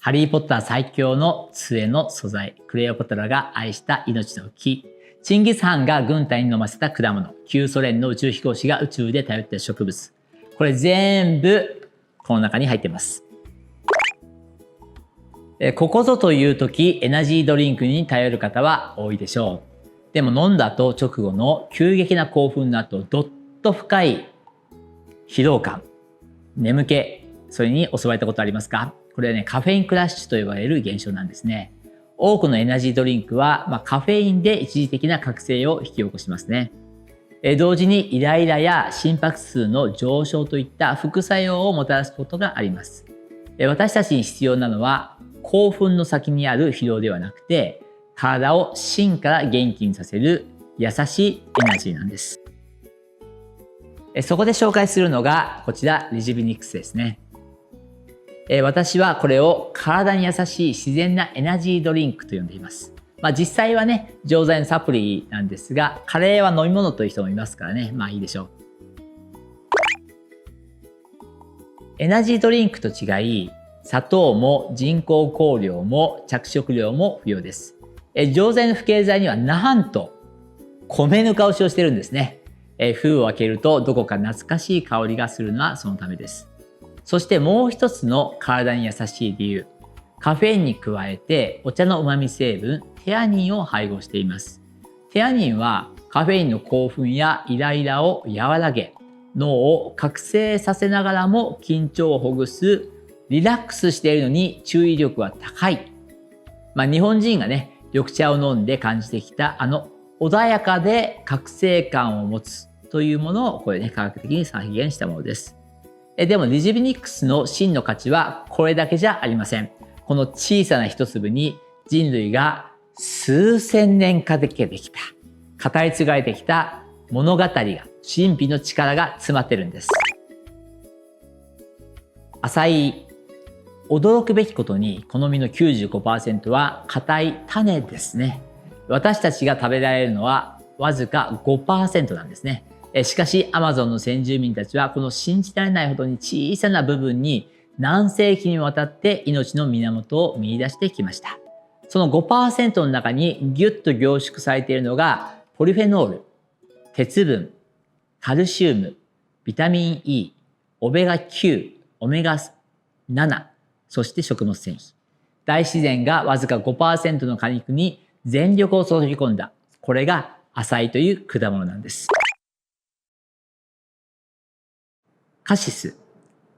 ハリー・ポッター最強の杖の素材、クレオパトラが愛した命の木、チンギス・ハンが軍隊に飲ませた果物、旧ソ連の宇宙飛行士が宇宙で頼った植物。これ全部この中に入っています。ここぞという時、エナジードリンクに頼る方は多いでしょう。でも飲んだ後直後の急激な興奮の後、どっと深い疲労感、眠気、それに襲われたことありますか？これはね、カフェインクラッシュと呼ばれる現象なんですね。多くのエナジードリンクは、カフェインで一時的な覚醒を引き起こしますね。同時にイライラや心拍数の上昇といった副作用をもたらすことがあります。私たちに必要なのは興奮の先にある疲労ではなくて、体を芯から元気にさせる優しいエナジーなんです。そこで紹介するのがこちら、リジビニックスですね。私はこれを体に優しい自然なエナジードリンクと呼んでいます。実際はね、錠剤のサプリなんですが、カレーは飲み物という人もいますからね、いいでしょう。エナジードリンクと違い、砂糖も人工香料も着色料も不要です。錠剤の不経剤にはなんと米ぬかを使用しているんですね。封を開けるとどこか懐かしい香りがするのはそのためです。そしてもう一つの体に優しい理由。カフェインに加えてお茶の旨味成分テアニンを配合しています。テアニンはカフェインの興奮やイライラを和らげ、脳を覚醒させながらも緊張をほぐす、リラックスしているのに注意力は高い。日本人がね、緑茶を飲んで感じてきた穏やかで覚醒感を持つというものをこれね、科学的に再現したものです。でもリジビニックスの真の価値はこれだけじゃありません。この小さな一粒に人類が数千年かけてできた、語り継がれてきた物語が、神秘の力が詰まってるんです。浅い、驚くべきことに好みの 95% は硬い種ですね。私たちが食べられるのはわずか 5% なんですね。しかしアマゾンの先住民たちはこの信じられないほどに小さな部分に何世紀にわたって命の源を見出してきました。その 5% の中にギュッと凝縮されているのがポリフェノール、鉄分、カルシウム、ビタミン E、オメガ9、オメガ7、そして食物繊維。大自然がわずか 5% の果肉に全力を注ぎ込んだ。これがアサイという果物なんです。カシス。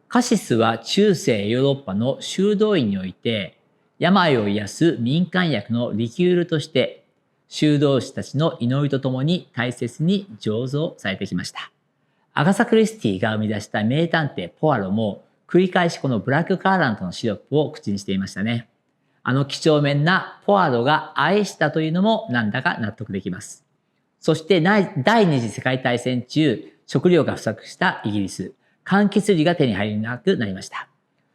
カシスは中世ヨーロッパの修道院において病を癒す民間薬のリキュールとして修道士たちの祈りとともに大切に醸造されてきました。アガサ・クリスティが生み出した名探偵ポアロも繰り返しこのブラックカーラントのシロップを口にしていましたね。几帳面なポアロが愛したというのもなんだか納得できます。そして第二次世界大戦中、食料が不足したイギリス。柑橘類が手に入らなくなりました。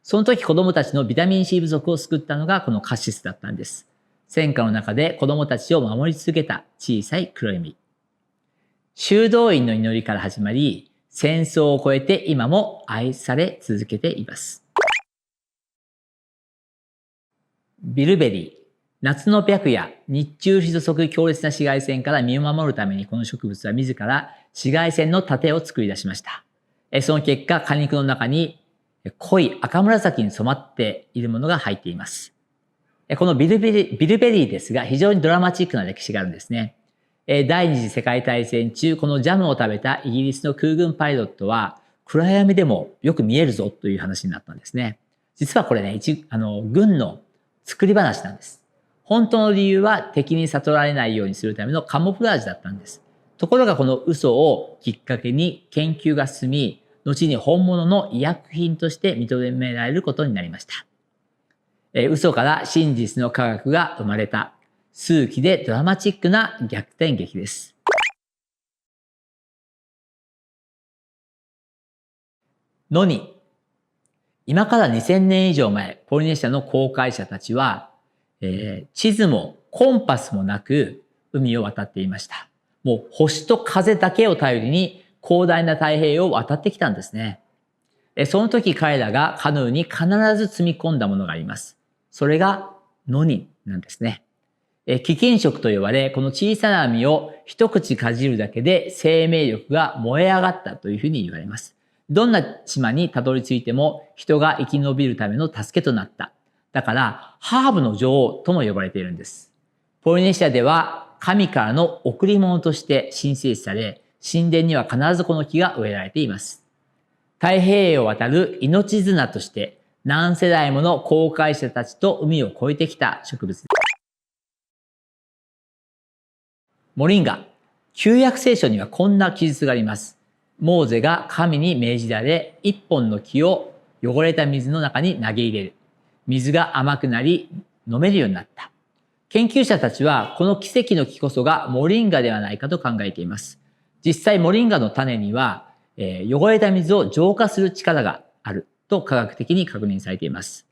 その時子供たちのビタミン C 不足を救ったのがこのカシスだったんです。戦火の中で子供たちを守り続けた小さい黒い実。修道院の祈りから始まり、戦争を超えて今も愛され続けています。ビルベリー。夏の白夜、日中に注ぐ強烈な紫外線から身を守るためにこの植物は自ら紫外線の盾を作り出しました。その結果、果肉の中に濃い赤紫に染まっているものが入っています。このビルベリーですが、非常にドラマチックな歴史があるんですね。第二次世界大戦中、このジャムを食べたイギリスの空軍パイロットは、暗闇でもよく見えるぞという話になったんですね。実はこれね、軍の作り話なんです。本当の理由は敵に悟られないようにするためのカモフラージュだったんです。ところがこの嘘をきっかけに研究が進み、後に本物の医薬品として認められることになりました。嘘から真実の科学が生まれた数奇でドラマチックな逆転劇です。ノニ。今から2000年以上前、ポリネシアの航海者たちは、地図もコンパスもなく海を渡っていました。もう星と風だけを頼りに広大な太平洋を渡ってきたんですね。その時彼らがカヌーに必ず積み込んだものがあります。それがノニンなんですね。貴金属と呼ばれ、この小さな実を一口かじるだけで生命力が燃え上がったというふうに言われます。どんな島にたどり着いても人が生き延びるための助けとなった。だから、ハーブの女王とも呼ばれているんです。ポリネシアでは神からの贈り物として神聖視され、神殿には必ずこの木が植えられています。太平洋を渡る命綱として何世代もの航海者たちと海を越えてきた植物です。モリンガ。旧約聖書にはこんな記述があります。モーゼが神に命じられ、一本の木を汚れた水の中に投げ入れる。水が甘くなり、飲めるようになった。研究者たちはこの奇跡の木こそがモリンガではないかと考えています。実際モリンガの種には、汚れた水を浄化する力があると科学的に確認されています。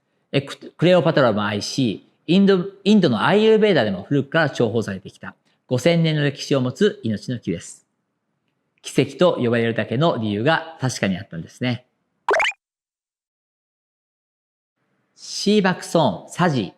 クレオパトラも愛し、インドのアーユルヴェーダでも古くから重宝されてきた5000年の歴史を持つ命の木です。奇跡と呼ばれるだけの理由が確かにあったんですね。シーバクソーン、サジ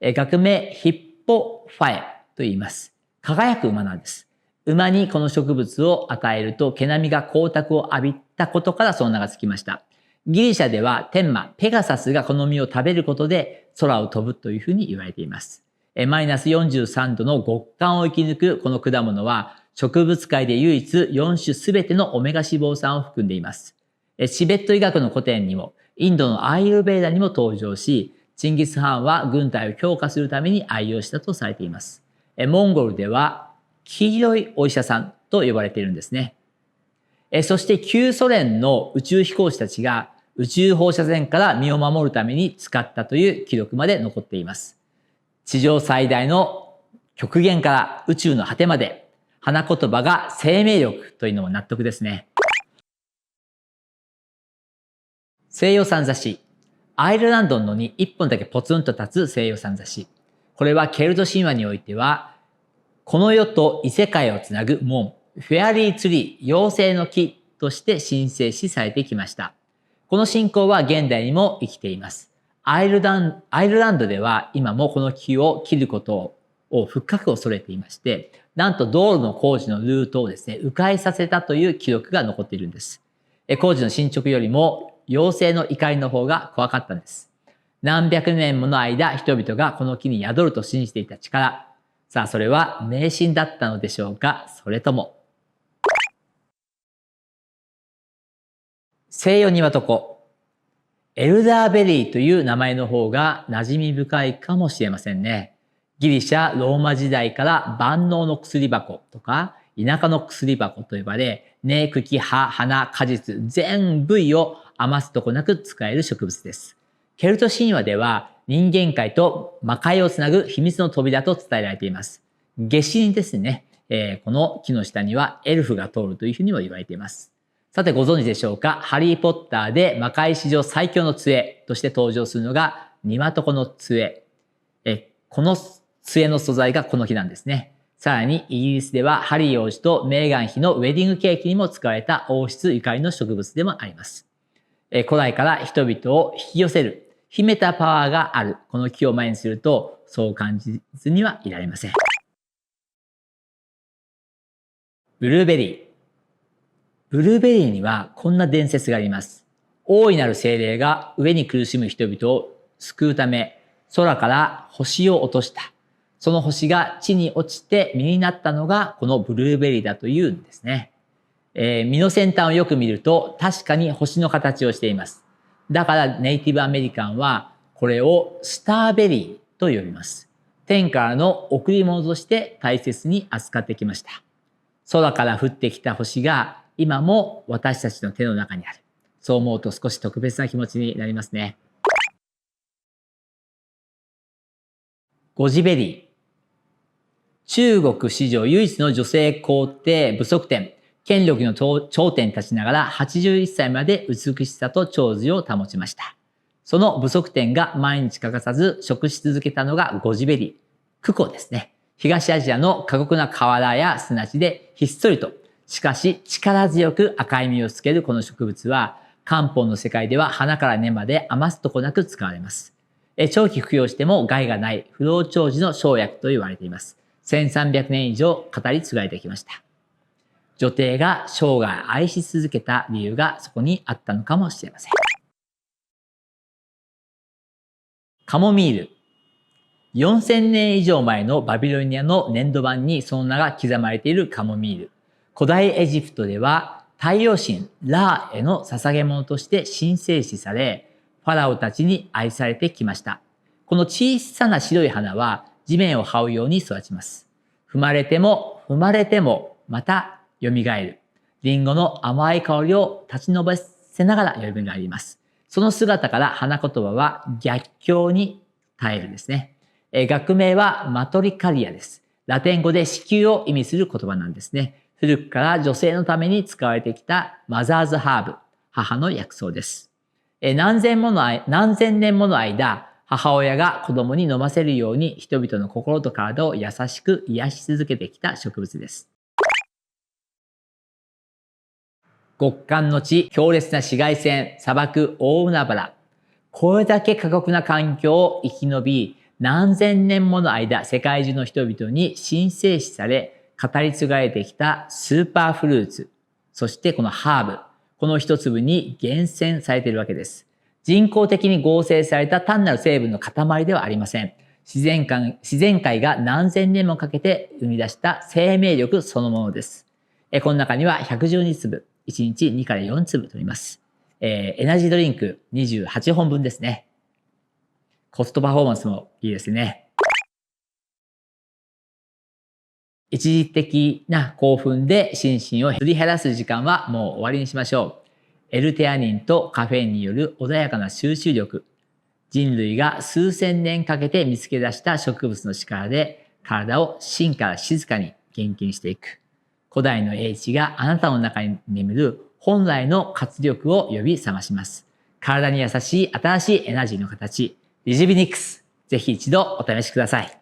ー、学名ヒッポファエと言います。輝く馬なんです。馬にこの植物を与えると毛並みが光沢を浴びたことからその名がつきました。ギリシャでは天馬、ペガサスがこの実を食べることで空を飛ぶというふうに言われています。マイナス43度の極寒を生き抜くこの果物は植物界で唯一4種すべてのオメガ脂肪酸を含んでいます。チベット医学の古典にもインドのアーユルヴェーダにも登場し、チンギス・ハーンは軍隊を強化するために愛用したとされています。モンゴルでは黄色いお医者さんと呼ばれているんですね。そして旧ソ連の宇宙飛行士たちが宇宙放射線から身を守るために使ったという記録まで残っています。地上最大の極限から宇宙の果てまで、花言葉が生命力というのも納得ですね。西洋三差し。アイルランドのに一本だけポツンと立つ西洋三差し。これはケルト神話においては、この世と異世界をつなぐ門、フェアリーツリー、妖精の木として神聖視されてきました。この信仰は現代にも生きています。アイルランドでは今もこの木を切ることを深く恐れていまして、なんと道路の工事のルートをですね、迂回させたという記録が残っているんです。工事の進捗よりも妖精の怒りの方が怖かったんです。何百年もの間、人々がこの木に宿ると信じていた力。さあ、それは迷信だったのでしょうか、それとも。西洋庭床。エルダーベリーという名前の方が馴染み深いかもしれませんね。ギリシャ、ローマ時代から万能の薬箱とか田舎の薬箱と呼ばれ、根、茎、葉、花、果実、全部位を余すとこなく使える植物です。ケルト神話では人間界と魔界をつなぐ秘密の扉と伝えられています。夏至にですね、この木の下にはエルフが通るというふうにも言われています。さてご存知でしょうか、ハリーポッターで魔界史上最強の杖として登場するのが庭床の杖。この杖の素材がこの木なんですね。さらにイギリスではハリー王子とメーガン妃のウェディングケーキにも使われた王室ゆかりの植物でもあります。古代から人々を引き寄せる秘めたパワーがあるこの木を前にするとそう感じずにはいられません。ブルーベリー。ブルーベリーにはこんな伝説があります。大いなる精霊が飢えに苦しむ人々を救うため空から星を落とした。その星が地に落ちて実になったのがこのブルーベリーだというんですね。実の先端をよく見ると確かに星の形をしています。だからネイティブアメリカンはこれをスターベリーと呼びます。天からの贈り物として大切に扱ってきました。空から降ってきた星が今も私たちの手の中にある。そう思うと少し特別な気持ちになりますね。ゴジベリー。中国史上唯一の女性皇帝武則天。権力の頂点に立ちながら81歳まで美しさと長寿を保ちました。その武則天が毎日欠かさず食し続けたのがゴジベリー。クコですね。東アジアの過酷な河原や砂地でひっそりと、しかし力強く赤い実をつけるこの植物は、漢方の世界では花から根まで余すとこなく使われます。長期服用しても害がない不老長寿の生薬と言われています。1300年以上語り継がれてきました。女帝が生涯愛し続けた理由がそこにあったのかもしれません。カモミール。4000年以上前のバビロニアの粘土板にその名が刻まれているカモミール。古代エジプトでは太陽神ラーへの捧げ物として神聖視され、ファラオたちに愛されてきました。この小さな白い花は地面を這うように育ちます。踏まれても踏まれてもまた蘇る。リンゴの甘い香りを立ち上せながら蘇ります。その姿から花言葉は逆境に耐えるですね。学名はマトリカリアです。ラテン語で子宮を意味する言葉なんですね。古くから女性のために使われてきたマザーズハーブ、母の薬草です。何千年もの間、母親が子供に飲ませるように人々の心と体を優しく癒し続けてきた植物です。極寒の地、強烈な紫外線、砂漠、大海原。これだけ過酷な環境を生き延び、何千年もの間、世界中の人々に神聖視され、語り継がれてきたスーパーフルーツ、そしてこのハーブ、この一粒に厳選されているわけです。人工的に合成された単なる成分の塊ではありません。自然界が何千年もかけて生み出した生命力そのものです。この中には112粒、1日2から4粒取ります。エナジードリンク28本分ですね。コストパフォーマンスもいいですね。一時的な興奮で心身をすり減らす時間はもう終わりにしましょう。Lテアニンとカフェインによる穏やかな収集力。人類が数千年かけて見つけ出した植物の力で体を芯から静かに元気にしていく。古代の英知があなたの中に眠る本来の活力を呼び覚まします。体に優しい新しいエナジーの形。リジビニックス。ぜひ一度お試しください。